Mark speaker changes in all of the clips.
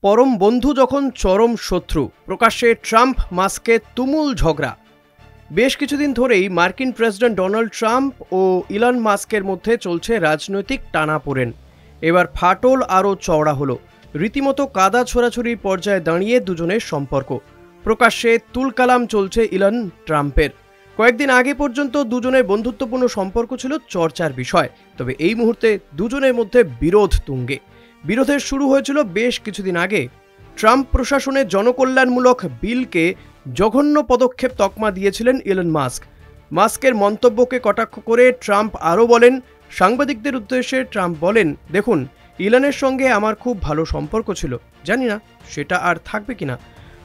Speaker 1: পরম বন্ধু যখন চরম শত্রু, প্রকাশ্যে ট্রাম্প মাস্কে তুমুল ঝগড়া। বেশ কিছুদিন ধরেই মার্কিন প্রেসিডেন্ট ডোনাল্ড ট্রাম্প ও ইলন মাস্কের মধ্যে চলছে রাজনৈতিক টানাপোড়েন। এবার ফাটল আরও চওড়া হলো। রীতিমতো কাদা ছোড়াছুড়ির পর্যায়ে দাঁড়িয়ে দুজনের সম্পর্ক। প্রকাশ্যে তুলকালাম চলছে ইলন ট্রাম্পের। কয়েকদিন আগে পর্যন্ত দুজনের বন্ধুত্বপূর্ণ সম্পর্ক ছিল চর্চার বিষয়, তবে এই মুহূর্তে দুজনের মধ্যে বিরোধ তুঙ্গে। বিরোধের শুরু হয়েছিল বেশ কিছুদিন আগে। ট্রাম্প প্রশাসনের জনকল্যাণমূলক বিলকে জঘন্য পদক্ষেপ তকমা দিয়েছিলেন ইলন মাস্ক। মাস্কের মন্তব্যকে কটাক্ষ করে ট্রাম্প আরও বলেন, সাংবাদিকদের উদ্দেশ্যে ট্রাম্প বলেন, দেখুন, ইলনের সঙ্গে আমার খুব ভালো সম্পর্ক ছিল, জানি না সেটা আর থাকবে কিনা।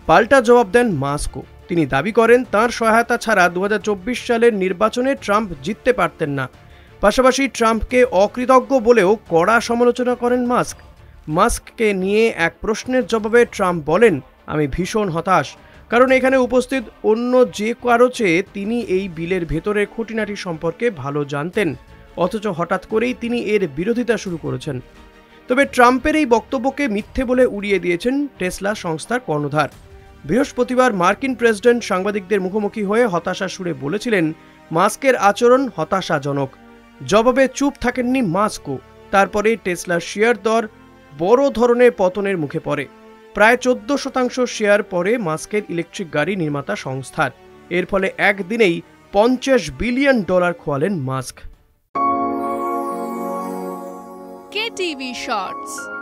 Speaker 1: পাল্টা জবাব দেন মাস্কও। তিনি দাবি করেন তাঁর সহায়তা ছাড়া 2024 সালের নির্বাচনে ট্রাম্প জিততে পারতেন না। পাশাপাশি ট্রাম্পকে অকৃতজ্ঞ বলেও কড়া সমালোচনা করেন মাস্ক। মাস্ককে নিয়ে এক প্রশ্নের জবাবে ট্রাম্প বলেন, আমি ভীষণ হতাশ, কারণ এখানে উপস্থিত অন্য যে কারো চেয়ে তিনি এই বিলের ভেতরের খুঁটিনাটি সম্পর্কে ভালো জানতেন, অথচ হঠাৎ করেই তিনি এর বিরোধিতা শুরু করেছেন। তবে ট্রাম্পের এই বক্তব্যকে মিথ্যে বলে উড়িয়ে দিয়েছেন টেসলা সংস্থার কর্ণধার। বৃহস্পতিবার মার্কিন প্রেসিডেন্ট সাংবাদিকদের মুখোমুখি হয়ে হতাশার সুরে বলেছিলেন, মাস্কের আচরণ হতাশাজনক। জবাবে চুপ থাকেননি মাস্কও। তারপরে টেসলার শেয়ার দর বড় ধরনের পতনের মুখে পড়ে। প্রায় 14% শেয়ার পড়ে মাস্কের ইলেকট্রিক গাড়ি নির্মাতা সংস্থার। এর ফলে একদিনেই $50 বিলিয়ন খোয়ালেন মাস্ক।
Speaker 2: KTV Shorts।